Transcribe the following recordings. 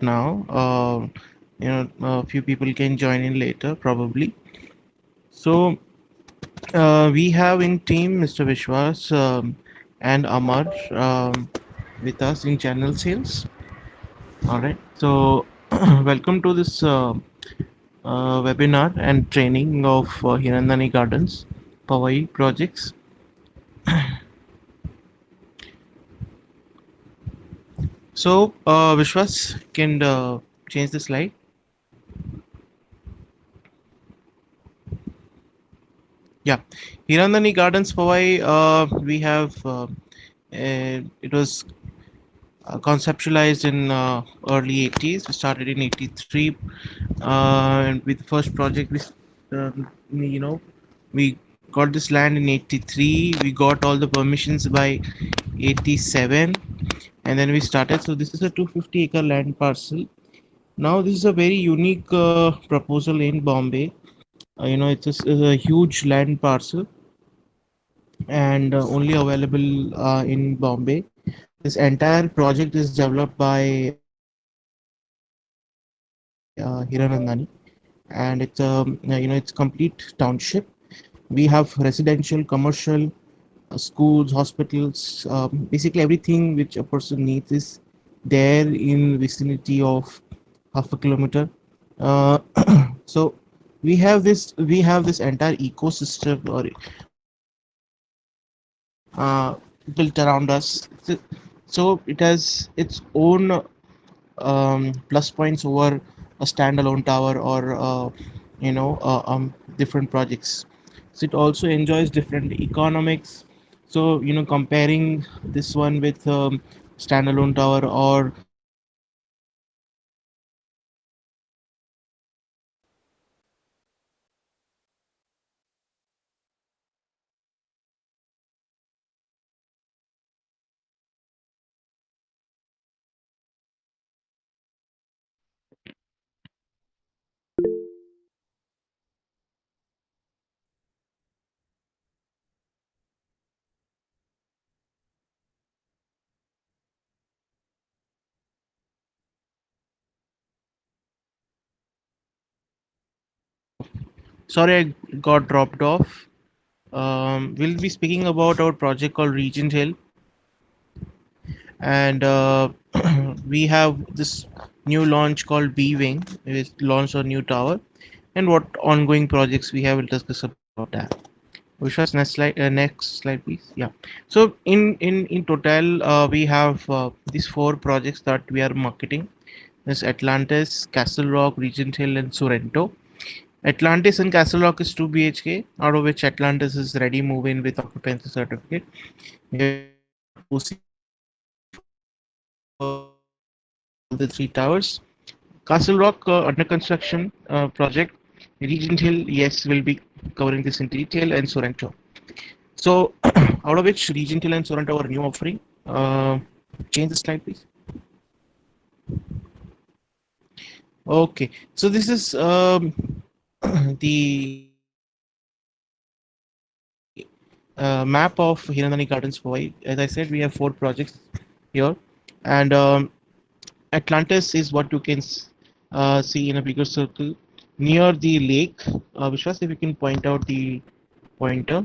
now. A few people can join in later, probably. So we have in team Mr. Vishwas and Amar with us in channel sales. All right. So welcome to this webinar and training of Hirandani Gardens Powai projects. So Vishwas can change the slide. Yeah, Hirandani Gardens Powai. We have it was conceptualized in early 80s. We started in 83, and with the first project, you know, we got this land in 83. We got all the permissions by 87, and then we started. So this is a 250-acre land parcel. Now this is a very unique proposal in Bombay. It's a huge land parcel and only available in Bombay. This entire project is developed by Hiranandani, and it's it's complete township. We have residential, commercial, schools, hospitals, basically everything which a person needs is there in vicinity of half a kilometer. Uh, so we have this entire ecosystem or built around us. So it has its own plus points over a standalone tower or different projects. So it also enjoys different economics. So comparing this one with standalone tower or sorry, I got dropped off. We'll be speaking about our project called Regent Hill, and we have this new launch called B Wing. We launched a new tower, and what ongoing projects we have. We'll discuss about that. Vishwas, next slide, please. Yeah. So in total, we have these four projects that we are marketing. There's Atlantis, Castle Rock, Regent Hill, and Sorrento. Atlantis and Castle Rock is 2 BHK, out of which Atlantis is ready move in with occupancy certificate. We have OC for all the three towers. Castle Rock under construction project. Regent Hill, yes, will be covering this in detail, and Sorrento. So, out of which Regent Hill and Sorrento are new offering. Change the slide, please. Okay, so this is the map of Hirandani Gardens Powai. As I said, we have four projects here, and Atlantis is what you can see in a bigger circle near the lake. Vishwas, if you can point out the pointer.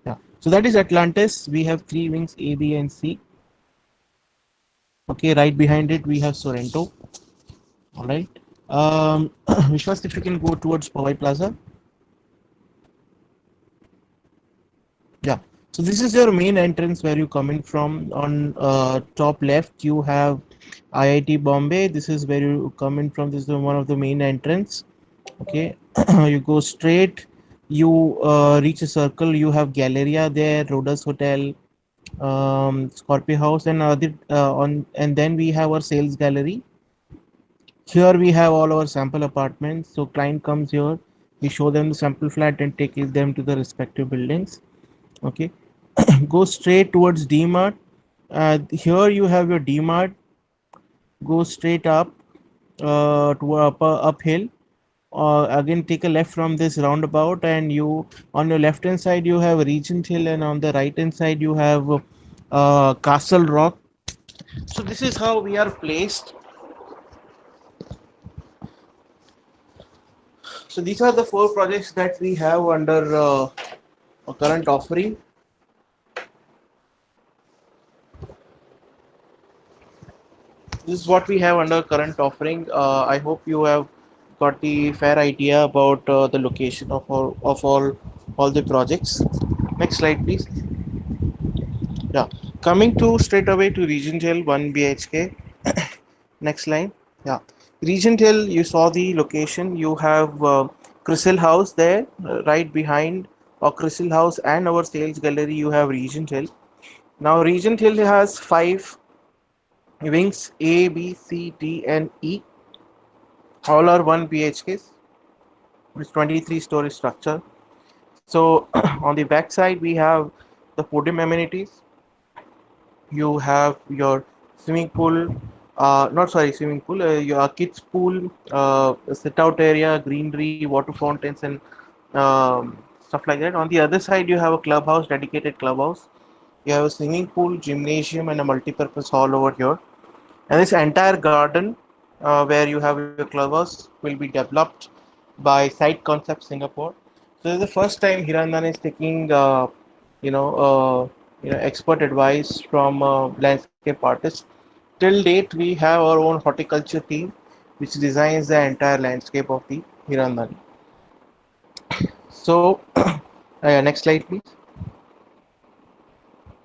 Yeah. So that is Atlantis. We have three wings A, B, and C. Okay, right behind it we have Sorrento. All right. Vishwas, if you can go towards Powai Plaza. Yeah. So this is your main entrance where you come in from. On top left, you have IIT Bombay. This is where you come in from. This is one of the main entrance. Okay. You go straight. You reach a circle. You have Galleria there, Rhodas Hotel, Scorpio House, and other and then we have our sales gallery. Here we have all our sample apartments. So client comes here, we show them the sample flat and take them to the respective buildings. Okay, go straight towards DMart. Here you have your DMart. Go straight up to uphill. again take a left from this roundabout, and you on your left hand side you have Regent Hill, and on the right hand side you have Castle Rock. So this is how we are placed. So these are the four projects that we have under a current offering. This is what we have under current offering. I hope you have got the fair idea about the location of all the projects. Next slide, please. Yeah, coming to straight away to Regent Hill 1 BHK. Next line. Yeah, Regent Hill. You saw the location. You have Crisil House there, right behind. Or Crisil House and our sales gallery. You have Regent Hill. Now Regent Hill has five wings: A, B, C, D, and E. All are 1 BHKs. It's 23-story structure. So on the back side we have the podium amenities. You have your swimming pool, not sorry, swimming pool, your kids pool, sit out area, greenery, water fountains, and stuff like that. On the other side you have a clubhouse, dedicated clubhouse. You have a swimming pool, gymnasium, and a multi-purpose hall over here. And this entire garden, where you have your clubhouse, will be developed by Site Concept Singapore. So this is the first time Hirandan is taking expert advice from landscape artists. Till date we have our own horticulture team which designs the entire landscape of the Hirandani. So next slide please.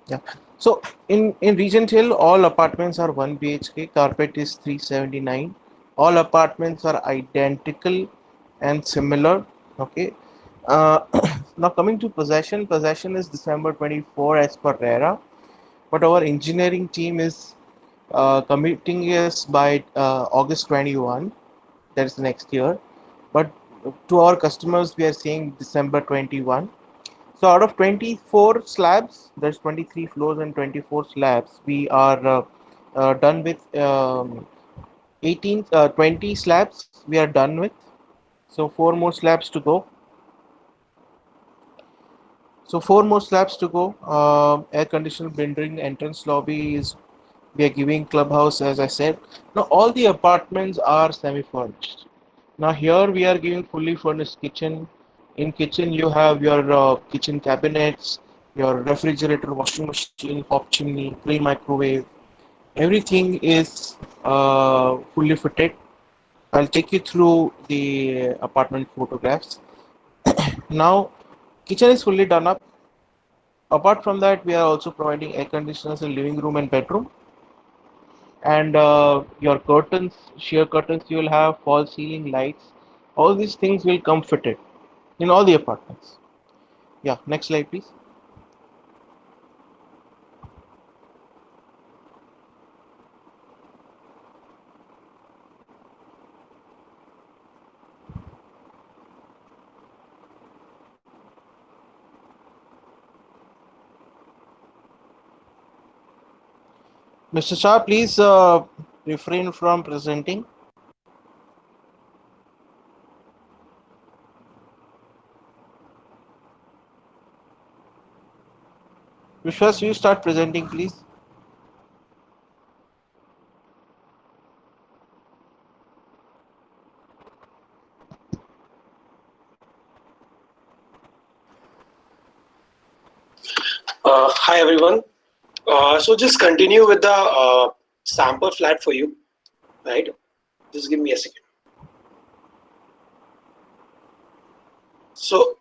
Yeah. So in Regent Hill, all apartments are 1 BHK. Carpet is 379. All apartments are identical and similar. Okay. Uh, Now coming to possession, possession is December 24 as per RERA, but our engineering team is committing us by August 21. That is next year. But to our customers, we are saying December 21. So out of 24 slabs, there's 23 floors and 24 slabs. We are done with 20 slabs. We are done with. So four more slabs to go. So four more slabs to go. Air conditioned building entrance lobby is, we are giving clubhouse as I said. Now all the apartments are semi-furnished. Now here we are giving fully furnished kitchen. In kitchen you have your kitchen cabinets, your refrigerator, washing machine, hot chimney, pre-microwave. Everything is fully fitted. I'll take you through the apartment photographs. Now kitchen is fully done up. Apart from that, we are also providing air conditioners in living room and bedroom. And your curtains, sheer curtains, you will have false ceiling lights. All these things will come fitted in all the apartments. Yeah, next slide, please. Mr. Shah, please refrain from presenting. Vishwas, you start presenting, please. Hi everyone. So just continue with the sample flat for you, right? Just give me a second. So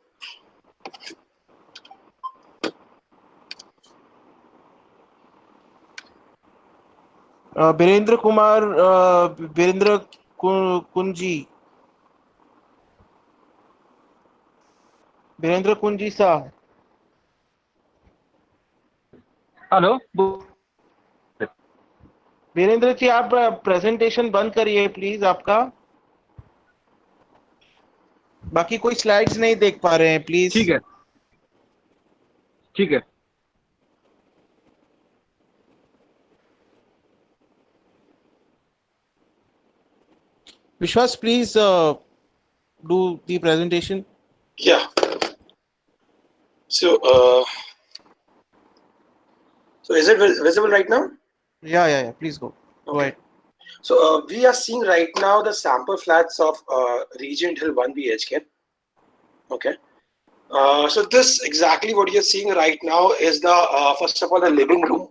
Birendra Kumar, Birendra Kunji, Birendra Kunji Sah. Hello Virendra ji, आप presentation बंद करिए please आपका. बाकी कोई slides नहीं देख पा रहे हैं, प्लीज. ठीक है ठीक है विश्वास, please do the presentation? Yeah. So, so is it visible right now? Yeah. Please go. Go Okay. ahead. So we are seeing right now the sample flats of Regent Hill 1 BHK. Okay. So this exactly what you're seeing right now is the first of all the living room.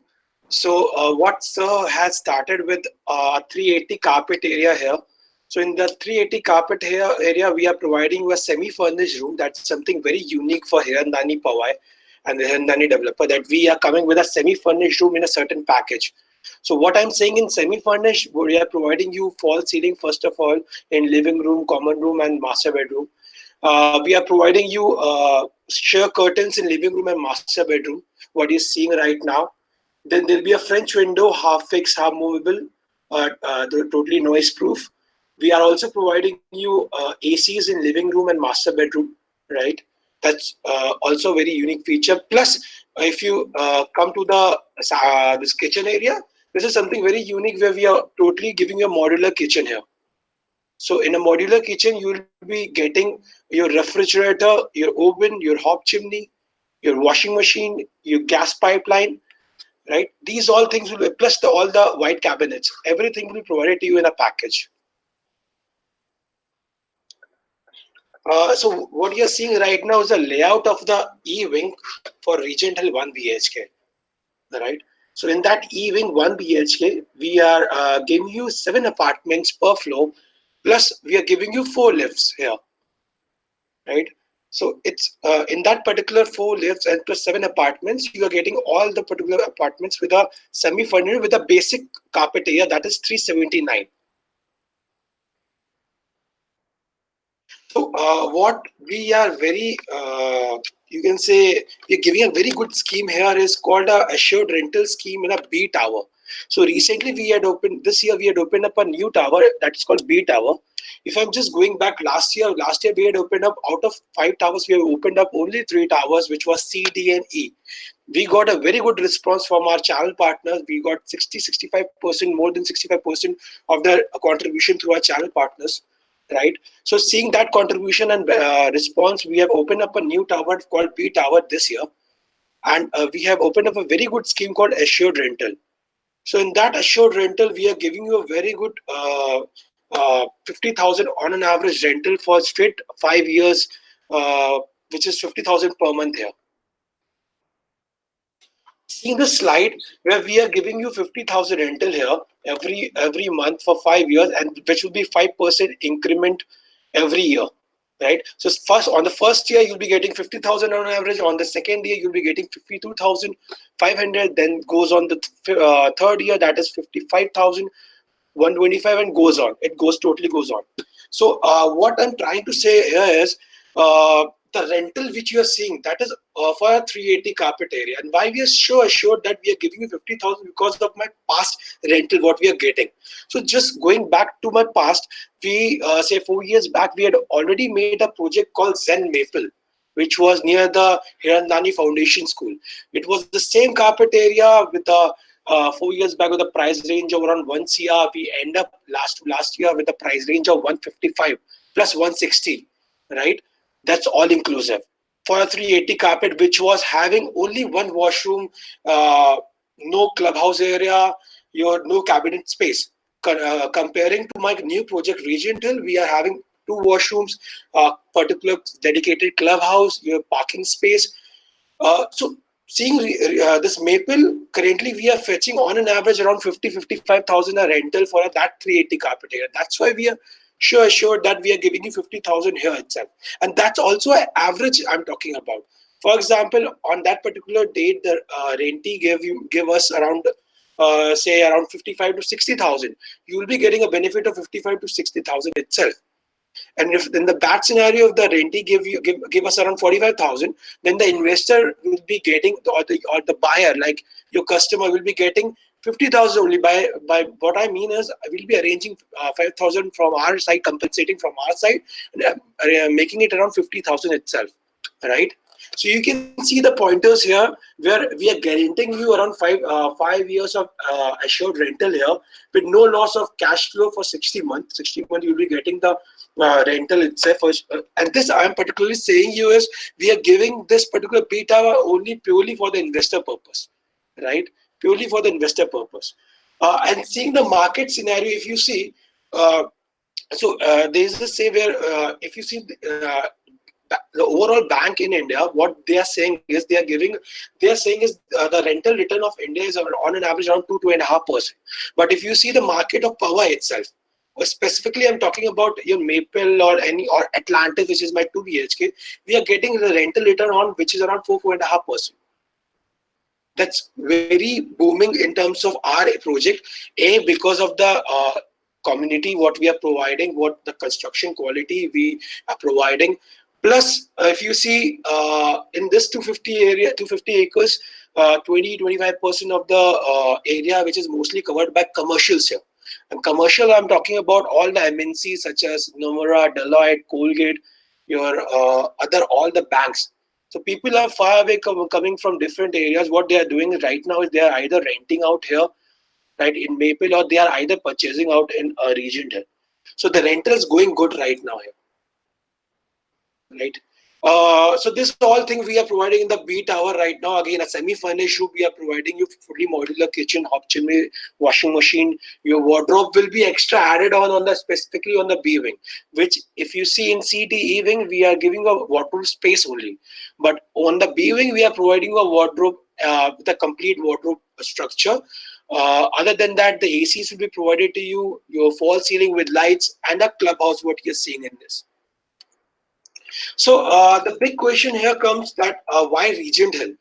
So what Sir has started with 380 carpet area here. So in the 380 carpet here area, we are providing you a semi-furnished room. That's something very unique for Hirandani Powai and the Hirandani developer, that we are coming with a semi-furnished room in a certain package. So what I'm saying, in semi-furnished, we are providing you false ceiling first of all in living room, common room, and master bedroom. We are providing you sheer curtains in living room and master bedroom, what you're seeing right now. Then there'll be a French window, half fixed, half movable, totally noise proof. We are also providing you ACs in living room and master bedroom, right? That's also a very unique feature. Plus, if you come to the this kitchen area, this is something very unique where we are totally giving you a modular kitchen here. So in a modular kitchen, you will be getting your refrigerator, your oven, your hob chimney, your washing machine, your gas pipeline, right? These all things will be, plus all the white cabinets. Everything will be provided to you in a package. So what you're seeing right now is a layout of the E-wing for Regent Hill 1 BHK, right? So in that E-wing 1 BHK, we are giving you 7 apartments per floor, plus we are giving you 4 lifts here, right? So it's in that particular 4 lifts and plus 7 apartments, you are getting all the particular apartments with a semi-furnished with a basic carpet area that is 379. So what we are very, you can say, we're giving a very good scheme here is called a assured rental scheme in a B tower. So recently we had opened, this year we had opened up a new tower that's called B tower. If I'm just going back last year we had opened up, out of 5 towers, we have opened up only 3 towers, which was C, D and E. We got a very good response from our channel partners. We got 65%, more than 65% of their contribution through our channel partners, right? So seeing that contribution and response, we have opened up a new tower called B Tower this year. And we have opened up a very good scheme called Assured Rental. So in that Assured Rental, we are giving you a very good 50,000 on an average rental for straight 5 years, which is 50,000 per month here. Seeing the slide where we are giving you 50,000 rental here every month for 5 years, and which will be 5% increment every year, right? So first, on the first year you'll be getting 50,000 on average. On the second year you'll be getting 52,500. Then goes on the third year, that is 55,125, and goes on. It totally goes on. So what I'm trying to say here is the rental which you are seeing, that is for a 380 carpet area. And why we are so assured that we are giving you 50,000, because of my past rental what we are getting. So just going back to my past, we say 4 years back, we had already made a project called Zen Maple, which was near the Hirandani Foundation School. It was the same carpet area with the 4 years back with a price range of around 1 CR. We end up last year with a price range of 155 plus 160, right? That's all inclusive for a 380 carpet, which was having only one washroom, no clubhouse area, no cabinet space. Comparing to my new project Regent Hill, we are having 2 washrooms, particular dedicated clubhouse, your parking space. So seeing this Maple, currently we are fetching on an average around 55,000 a rental for that 380 carpet area. That's why we are sure that we are giving you 50,000 here itself. And that's also an average I'm talking about. For example, on that particular date, the rentee give us around say around 55 to 60,000. You will be getting a benefit of 55 to 60,000 itself. And if in the bad scenario, if the rentee give us around 45,000, then the investor will be getting, or the buyer, like your customer, will be getting 50,000 only. By what I mean is, we'll be arranging 5,000 from our side, compensating from our side, and making it around 50,000 itself, right? So you can see the pointers here where we are guaranteeing you around 5 years of assured rental here with no loss of cash flow for 60 months. 60 months you'll be getting the rental itself. And this I am particularly saying you is we are giving this particular B tower only purely for the investor purpose, right? Purely for the investor purpose. And seeing the market scenario, if you see, there is a say where if you see the overall bank in India, what they are saying is they are saying is the rental return of India is on an average around 2.5%. But if you see the market of Powai itself, specifically I'm talking about your Maple or Atlantis, which is my 2 BHK, we are getting the rental return on which is around 4.5%. That's very booming in terms of our project. Because of the community, what we are providing, what the construction quality we are providing. Plus, if you see in this 250 acres, 20-25% of the area which is mostly covered by commercials here. And commercial, I'm talking about all the MNCs such as Nomura, Deloitte, Colgate, all the banks. So people are far away coming from different areas. What they are doing right now is they are either renting out here, right, in Maple, or they are either purchasing out in a region here. So the rental is going good right now here, right? So this all thing we are providing in the B tower right now. Again, a semi-furnished room, we are providing you fully modular kitchen, hot chimney, washing machine. Your wardrobe will be extra added on the specifically on the B wing, which if you see in CDE wing, we are giving a wardrobe space only. But on the B wing, we are providing a wardrobe with a complete wardrobe structure. Other than that, the ACs will be provided to you, your fall ceiling with lights, and a clubhouse, what you're seeing in this. So the big question here comes that why Regent Hill,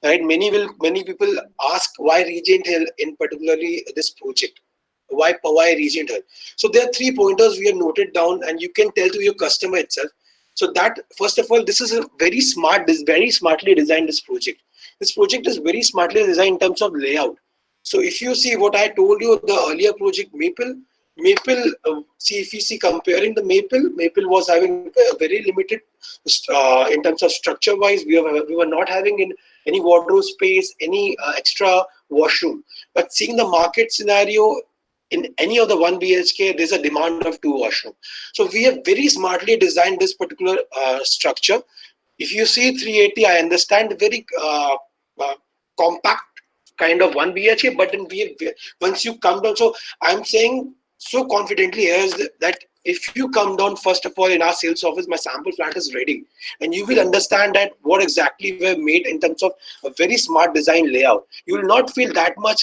right? Many people ask why Regent Hill in particularly this project, why Regent Hill. So there are 3 pointers we have noted down, and you can tell to your customer itself. So that first of all, this is a very smartly designed this project. This project is very smartly designed in terms of layout. So if you see what I told you, the earlier project Maple, see if you see comparing the Maple was having a very limited in terms of structure wise. We were not having in any wardrobe space, any extra washroom. But seeing the market scenario in any of the 1 BHK, there's a demand of 2 washroom. So we have very smartly designed this particular structure. If you see 380, I understand very compact kind of 1 BHK, but then once you come down, so I'm saying so confidently is that if you come down, first of all, in our sales office, my sample flat is ready, and you will understand that what exactly we have made in terms of a very smart design layout. You will not feel that much,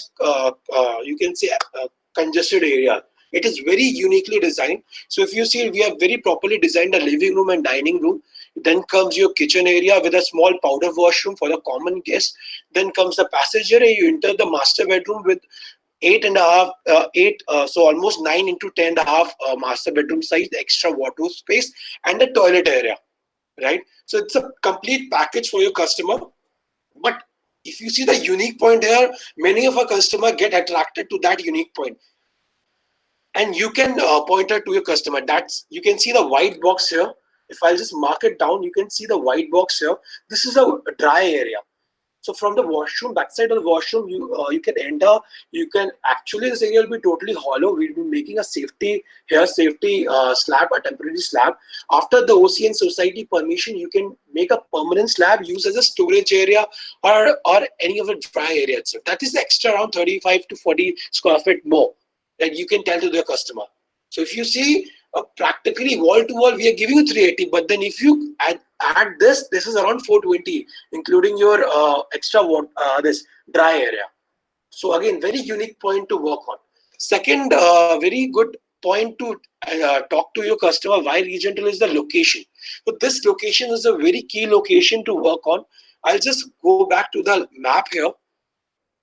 you can say, congested area. It is very uniquely designed. So if you see, we have very properly designed a living room and dining room. Then comes your kitchen area with a small powder washroom for the common guests. Then comes the passage area. You enter the master bedroom with 8.5, so almost 9 into 10.5 master bedroom size, extra wardrobe space, and the toilet area, right? So it's a complete package for your customer. But if you see the unique point here, many of our customers get attracted to that unique point. And you can point out to your customer. You can see the white box here. If I'll just mark it down, you can see the white box here. This is a dry area. So from the washroom, backside of the washroom, you can enter. You can actually, this area will be totally hollow. We'll be making a safety slab, a temporary slab. After the OCN society permission, you can make a permanent slab used as a storage area or any of the dry area. So that is extra around 35 to 40 square feet more that you can tell to the customer. So if you see practically wall to wall, we are giving you 380, but then if you add this is around 420, including your extra this dry area. So again, very unique point to work on. Second, very good point to talk to your customer why Regent Hill is the location. So this location is a very key location to work on. I'll just go back to the map here,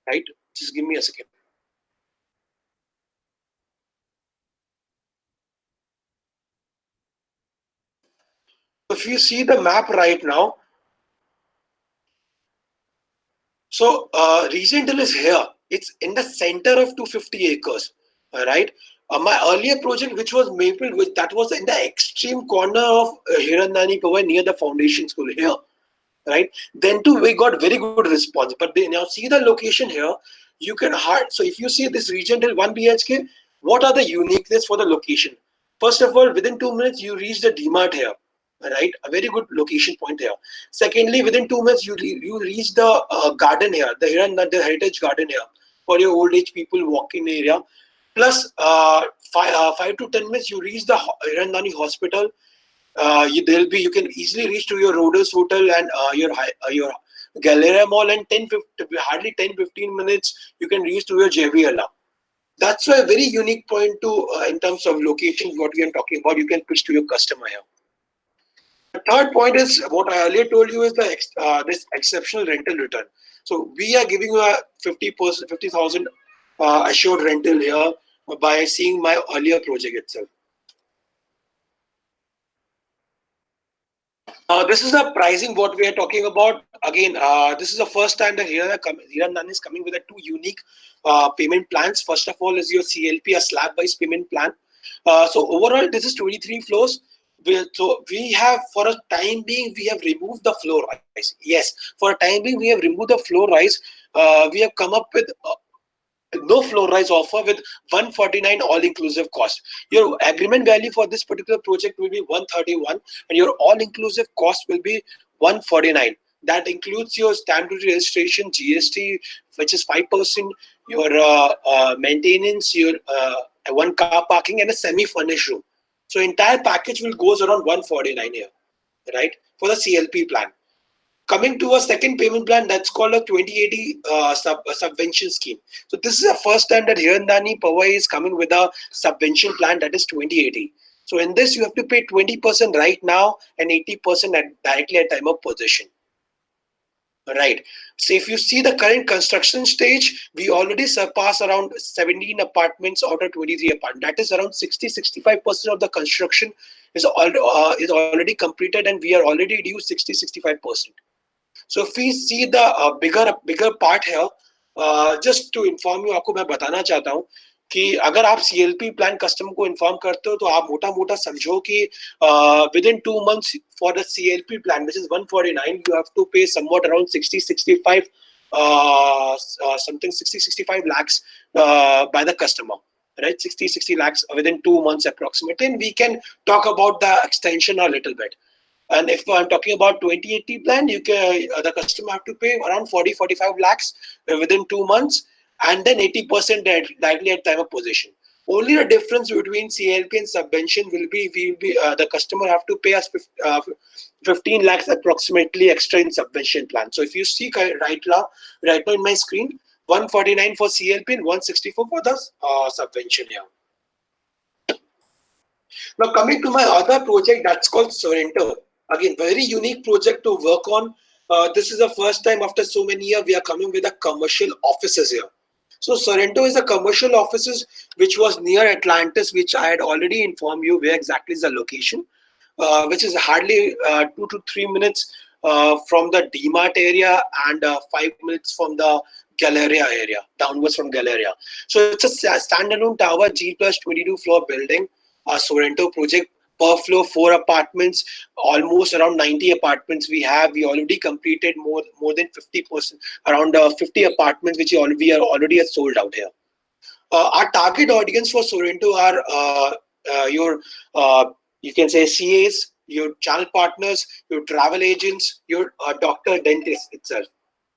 right? Just give me a second. If you see the map right now, so Regent Hill is here. It's in the center of 250 acres, all right? My earlier project, which was Maple, that was in the extreme corner of Hirandani Powai near the foundation school here, right? Then too, we got very good response. But now see the location here. You can so if you see this Regent Hill 1 BHK, what are the uniqueness for the location? First of all, within 2 minutes, you reach the DMart here, right? A very good location point here. Secondly, within 2 minutes, you reach the garden here, the heritage garden here for your old age people walking area. Plus, 5 to 10 minutes, you reach the Hirandani hospital. You can easily reach to your Rhodes Hotel and your Galleria Mall, and hardly 10-15 minutes you can reach to your JVLA. That's why a very unique point to in terms of location, what we are talking about, you can pitch to your customer here. The third point is what I earlier told you is this exceptional rental return. So we are giving you a 50,000 assured rental here by seeing my earlier project itself. This is the pricing what we are talking about. Again, this is the first time that Hirandani is coming with a two unique payment plans. First of all is your CLP, a slab-wise payment plan. So overall, this is 23 floors. So we have, for a time being, we have removed the floor rise. Yes, for a time being, we have removed the floor rise. We have come up with no floor rise offer with 149 all-inclusive cost. Your agreement value for this particular project will be 131, and your all-inclusive cost will be 149. That includes your stamp duty registration, GST, which is 5%, your maintenance, your one car parking, and a semi-furnished room. So entire package will goes around 149 here, right, for the CLP plan. Coming to a second payment plan, that's called a 2080 subvention scheme. So this is the first time that Hirandani Powai is coming with a subvention plan, that is 2080. So in this, you have to pay 20% right now and 80% directly at time of possession. Right. So if you see the current construction stage, we already surpass around 17 apartments out of 23 apartments. That is around 60-65% of the construction is already completed, and we are already due 60-65%. So if we see the bigger part here, just to inform you, आपको मैं बताना चाहता हूँ कि अगर आप CLP plan customer को inform करते हो तो आप मोटा समझो कि within 2 months for the CLP plan, which is 149, you have to pay somewhat around 60-65 lakhs by the customer, right? 60 lakhs within 2 months approximately, and we can talk about the extension a little bit. And if I'm talking about 2080 plan, you can the customer have to pay around 40-45 lakhs within 2 months, and then 80% directly at time of possession. Only the difference between CLP and subvention will be the customer have to pay us 15 lakhs approximately extra in subvention plan. So if you see right now in my screen, 149 for CLP and 164 for the subvention here. Now coming to my other project, that's called Sorrento. Again, very unique project to work on. This is the first time after so many years we are coming with a commercial offices here. So Sorrento is a commercial offices which was near Atlantis, which I had already informed you where exactly is the location, which is hardly 2 to 3 minutes from the DMart area and 5 minutes from the Galleria area, downwards from Galleria. So it's a standalone tower, G plus 22 floor building, Sorrento project. Per floor, 4 apartments, almost around 90 apartments we have. We already completed more than 50%, around 50 apartments which we are already sold out here. Our target audience for Sorrento are your you can say CAs, your channel partners, your travel agents, your doctor, dentist itself,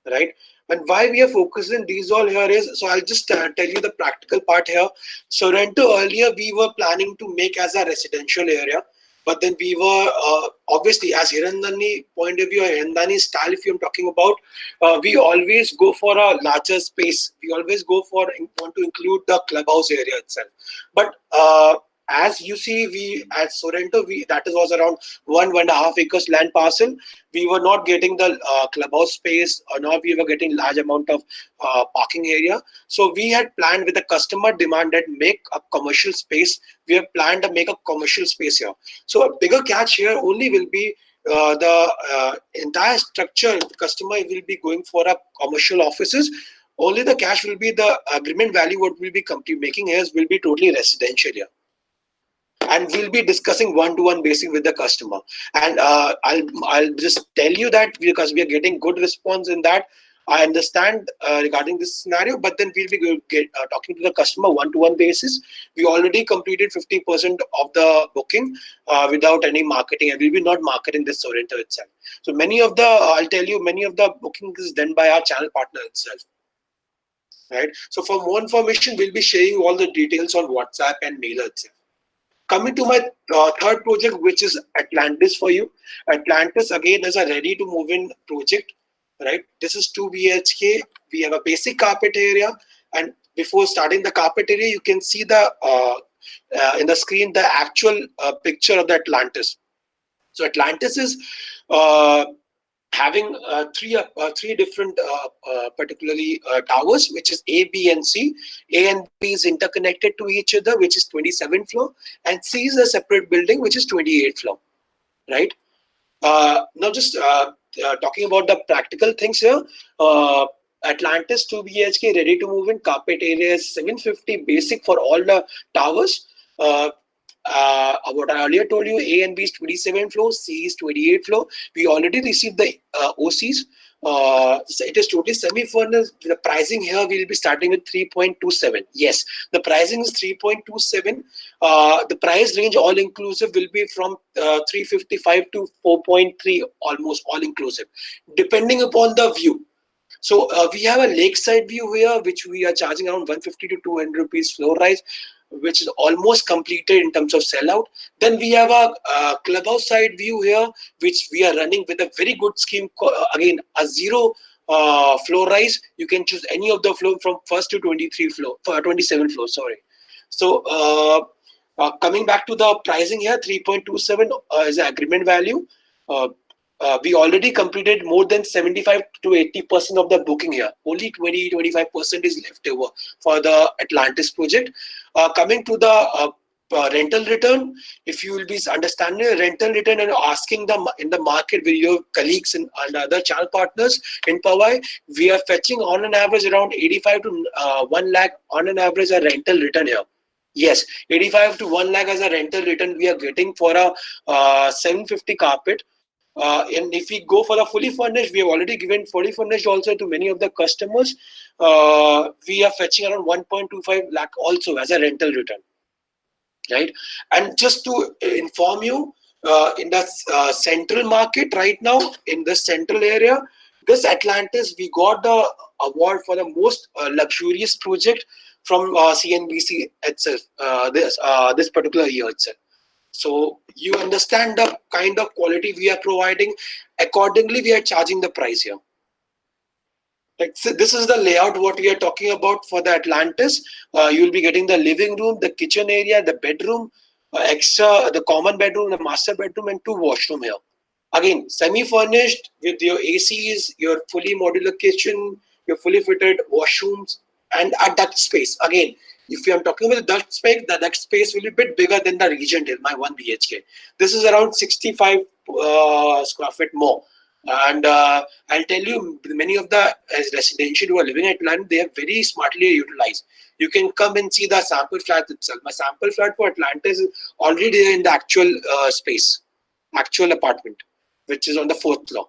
right? And why we are focusing these all here is, so I'll just tell you the practical part here. Sorrento earlier we were planning to make as a residential area, but then we were obviously as Hirandani point of view, Hirandani style, if you're talking about, we always go for a larger space. We always go for want to include the clubhouse area itself. But as you see, we at Sorrento, that was around 1.5 acres land parcel. We were not getting the clubhouse space, or not we were getting large amount of parking area. So we had planned with the customer demand that make a commercial space. We have planned to make a commercial space here. So a bigger catch here only will be the entire structure. The customer will be going for a commercial offices. Only the cash will be the agreement value. What will be making here will be totally residential here. And we'll be discussing one-to-one basis with the customer. And I'll just tell you that because we are getting good response in that, I understand regarding this scenario, but then we'll be talking to the customer one-to-one basis. We already completed 50% of the booking without any marketing, and we'll be not marketing this Sorrento itself. So many of the, I'll tell you, many of the booking is done by our channel partner itself. Right. So for more information, we'll be sharing all the details on WhatsApp and mail itself. Coming to my third project, which is Atlantis for you. Atlantis again is a ready to move in project, right? This is 2 BHK. We have a basic carpet area, and before starting the carpet area, you can see the in the screen the actual picture of the Atlantis. So Atlantis is having three different particularly towers, which is A, B, and C. A and B is interconnected to each other, which is 27th floor, and C is a separate building, which is 28th floor, right? Now just talking about the practical things here. Atlantis 2 BHK ready to move in, carpet area is 750 basic for all the towers. What I earlier told you, A and B is 27th floor, C is 28th floor. We already received the OCs. So it is totally semi-furnished. The pricing here will be starting with 3.27. Yes, the pricing is 3.27. The price range all inclusive will be from 355 to 4.3, almost all inclusive, depending upon the view. So we have a lakeside view here, which we are charging around 150 to 200 rupees floor rise, which is almost completed in terms of sellout. Then we have a clubhouse side view here, which we are running with a very good scheme. Again, a zero floor rise. You can choose any of the floor from first to 23 floor, 27 floor. Sorry. So coming back to the pricing here, 3.27 is the agreement value. We already completed more than 75 to 80% of the booking here. Only 20-25% is left over for the Atlantis project. Coming to the rental return, if you will be understanding rental return and asking them in the market with your colleagues and other channel partners in Powai, we are fetching on an average around 85 to 1 lakh on an average a rental return here. Yes, 85 to 1 lakh as a rental return we are getting for a 750 carpet. And if we go for the fully furnished, we have already given fully furnished also to many of the customers. We are fetching around 1.25 lakh also as a rental return, right? And just to inform you, in the central market right now, in the central area, this Atlantis, we got the award for the most luxurious project from CNBC itself, this particular year itself. So you understand the kind of quality we are providing. Accordingly, we are charging the price here. Like, so this is the layout what we are talking about for the Atlantis. You will be getting the living room, the kitchen area, the bedroom, extra the common bedroom, the master bedroom, and 2 washroom here. Again, semi-furnished with your ACs, your fully modular kitchen, your fully fitted washrooms, and a duct space. Again, if you are talking about the duct space, the duct space will be a bit bigger than the Regent Hill, my 1 BHK. This is around 65 square feet more. And I'll tell you, many of the residential who are living at Atlantis, they are very smartly utilized. You can come and see the sample flat itself. My sample flat for Atlantis is already there in the actual space, actual apartment, which is on the 4th floor.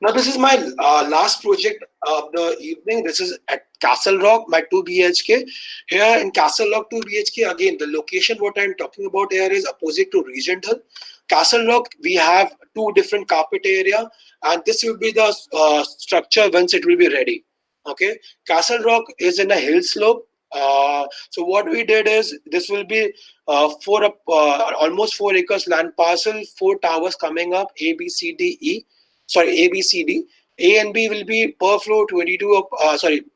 Now, this is my last project of the evening. This is at Castle Rock, my 2 BHK. Here in Castle Rock 2 BHK, again, the location what I'm talking about here is opposite to Regent Hill. Castle Rock, we have 2 different carpet area, and this will be the structure once it will be ready. Okay, Castle Rock is in a hill slope. So what we did is this will be almost 4 acres land parcel, 4 towers coming up, A, B, C, D, E. Sorry, A, B, C, D. A and B will be per floor 22.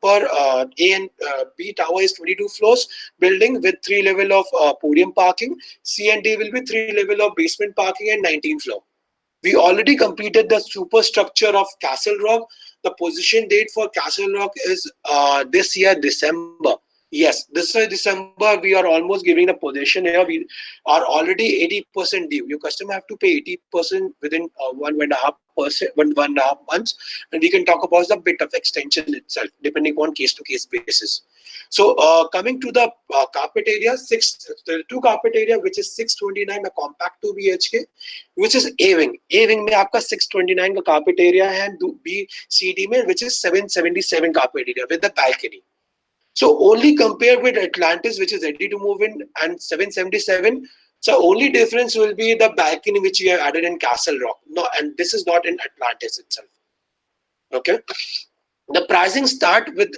Per A and B tower is 22 floors building with 3 level of podium parking. C and D will be 3 level of basement parking and 19 floor. We already completed the superstructure of Castle Rock. The position date for Castle Rock is this year, December. Yes, this is December. We are almost giving a position here. We are already 80% due. Your customer have to pay 80% within 1.5%, 1.5 months, and we can talk about the bit of extension itself, depending on case to case basis. So coming to the carpet area, the two carpet area, which is 629, a compact 2 BHK, which is A wing. A wing में आपका 629 का carpet area है, and B C D में which is 777 carpet area with the balcony. So only compared with Atlantis, which is ready to move in, and 777. So only difference will be the balcony which we have added in Castle Rock. No, and this is not in Atlantis itself. Okay. The pricing start with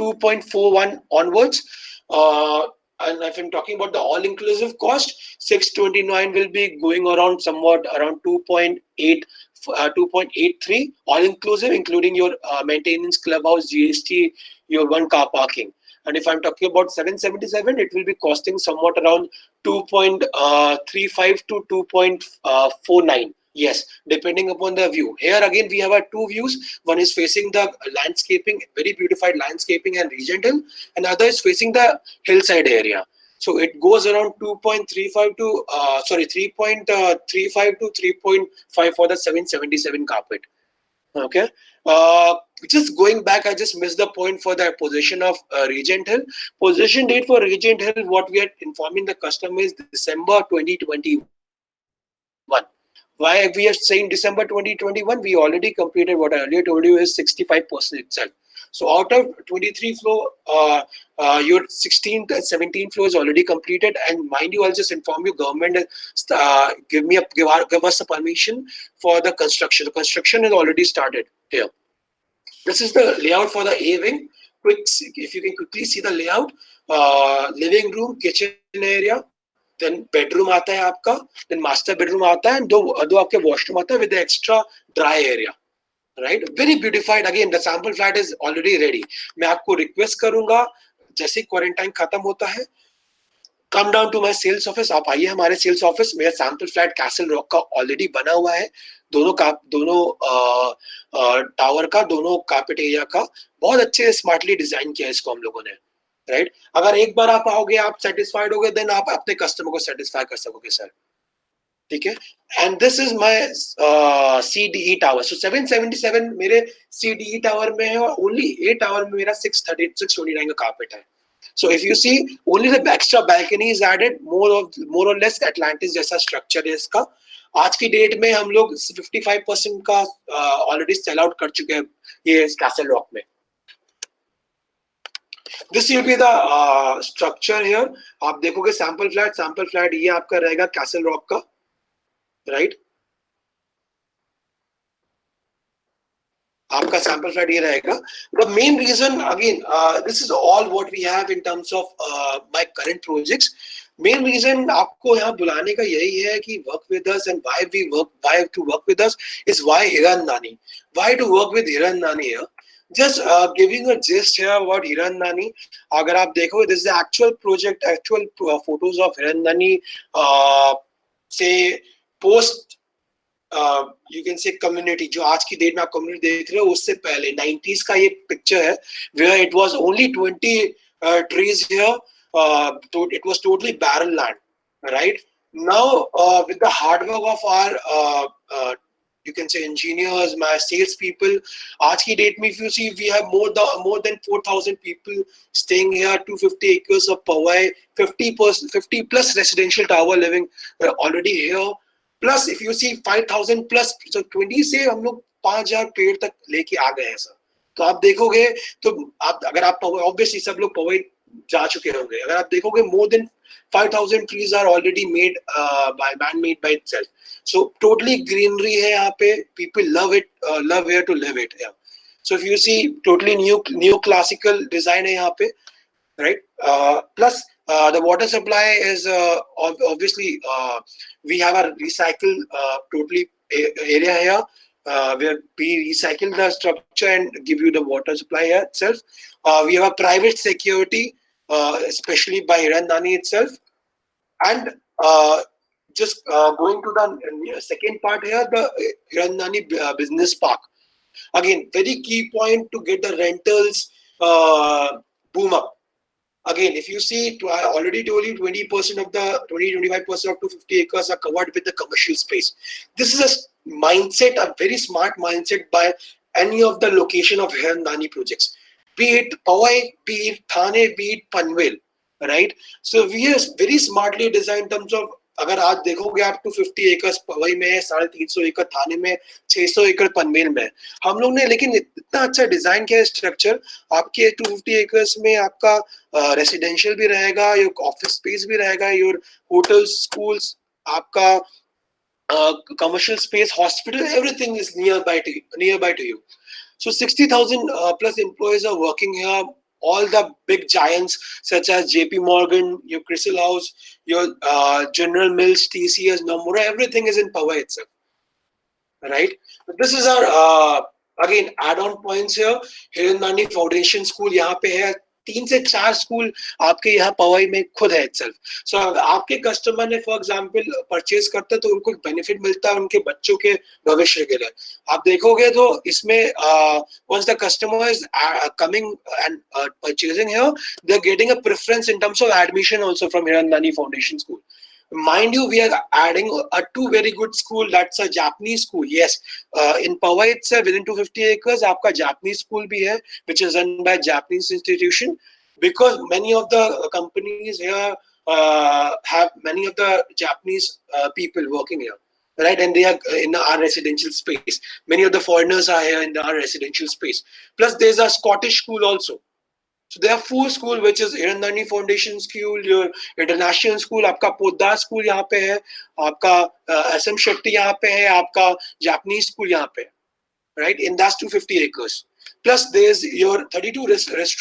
2.41 onwards. And if I'm talking about the all-inclusive cost, 629 will be going around somewhat around 2.83 all-inclusive, including your maintenance, clubhouse, GST, your one car parking. And if I'm talking about 777, it will be costing somewhat around 2.35 to 2.49. Yes, depending upon the view. Here again, we have our two views. One is facing the landscaping, very beautified landscaping and regental, and other is facing the hillside area. So it goes around 2.35 to 3.35 to 3.5 for the 777 carpet. Okay. Just going back, I just missed the point for the position of Regent Hill. Position date for Regent Hill, what we are informing the customer is December 2021. Why we are saying December 2021? We already completed what I earlier told you is 65% itself. So out of 23 floor, your 16th and 17th floor is already completed. And mind you, I'll just inform you, government give us a permission for the construction. The construction has already started here. This is the layout for the A wing. If you can quickly see the layout, living room, kitchen area. Then bedroom आता है आपका, then master bedroom आता है, and दो आपके washroom आता है with the extra dry area, right? Very beautified. Again, the sample flat is already ready. मैं आपको request करूँगा, जैसे quarantine खत्म होता है, come down to my sales office. आप आइए हमारे sales office. मेरा sample flat Castle Rock का already बना हुआ है. दोनों टावर का, दोनों carpet area का बहुत अच्छे स्मार्टली डिजाइन किया है इसको हम लोगों ने, राइट? अगर एक बार आप आओगे, आप सेटिस्फाइड होगे, देन आप अपने कस्टमर को सेटिस्फाई कर सकोगे सर, ठीक है? And this is my CDE tower. So 777 मेरे CDE टावर में है, और ओनली A टावर में मेरा 629 का कार्पेट है. So if you see, only the extra balcony is added, more or less Atlantis जैसा स्ट्रक्चर है इसका. आज की डेट में हम लोग 55% का ऑलरेडी सेल आउट कर चुके हैं ये कैसल रॉक में. This will be the structure here. आप देखोगे सैंपल फ्लैट ये आपका रहेगा कैसल रॉक का, राइट? आपका सैंपल फ्लैट ये रहेगा. The main reason, again, this is all what we have in terms of my current projects. Main reason आपको यहाँ बुलाने का यही है कि work with us, and why to work with us is why Hiran Nani. Why to work with Hiran Nani here? Just giving a gist here about Hiran Nani. अगर आप देखोगे, this is the actual project, actual photos of Hiran Nani. Say post, you can say community. जो आज की date में आप community देख रहे हो, उससे पहले 90s का ये picture है, where it was only 20 trees here. It was totally barren land, right? Now with the hard work of our you can say engineers, my sales people, आज की डेट में if you see, we have more than 4,000 people staying here, 250 acres of Powai, 50 plus residential tower living already here. Plus if you see 5,000 plus, so 20 से हम लोग 5,000 पेड़ तक लेके आ गए हैं सर. तो आप देखोगे, तो आप अगर आप obviously सब लोग पवई जा चुके होंगे, अगर आप देखोगे more than 5,000 trees are already made by man-made by itself. So totally greenery है यहाँ पे. People love it, love here to live it. Yeah. So if you see, totally new classical design है यहाँ पे, right? Plus the water supply is obviously we have a recycle totally area here. Where we recycle the structure and give you the water supply here itself. We have a private security, especially by Hiran Nani itself. And just going to the second part here, the Hiran Nani business park. Again, very key point to get the rentals, boom up. Again, if you see, I already told you 20% of the 20-25% of 250 acres are covered with the commercial space. This is a mindset, a very smart mindset by any of the location of Hirandani projects, be it Powai, be it Thane, be it Panvel, right? So we are very smartly designed in terms of, अगर आज देखोगे आप 250 एकड़ पवई में है, 350 एकड़ थाने में, 600 एकड़ पनवेल में, हम लोग ने लेकिन इतना अच्छा डिजाइन किया है स्ट्रक्चर, आपके 250 एकर्स में आपका रेसिडेंशियल भी रहेगा, योर ऑफिस स्पेस भी रहेगा, योर होटल्स, स्कूल्स, आपका commercial space, hospital, everything is nearby to you. So 60,000 plus employees are working here. All the big giants such as JP Morgan, your Crystal House, your General Mills, TCS, Nomura, everything is in Powai itself, right? But this is our again add-on points here. Hirandani Foundation School यहाँ पे है, 3 से 4 school आपके यहाँ पवई में खुद है itself. So आपके कस्टमर ने फॉर एग्जांपल परचेज करता है तो उनको बेनिफिट मिलता है उनके बच्चों के भविष्य के लिए. आप देखोगे तो इसमें once the customer is coming and purchasing here, they're getting a preference in terms of admission also from Hirandani Foundation School. Mind you, we are adding a 2 very good school. That's a Japanese school. Yes, in Powai itself, within 250 acres, आपका Japanese school भी है, which is run by Japanese institution. Because many of the companies here have many of the Japanese people working here, right? And they are in our residential space. Many of the foreigners are here in our residential space. Plus, there's a Scottish school also. So there are 4 schools, which is Hirandani Foundation School, your international school, आपका Poddar school यहाँ पे है, आपका SM Shetty यहाँ पे है, आपका Japanese school यहाँ पे है, right? In that's 250 acres. Plus there's your 32 restaurants.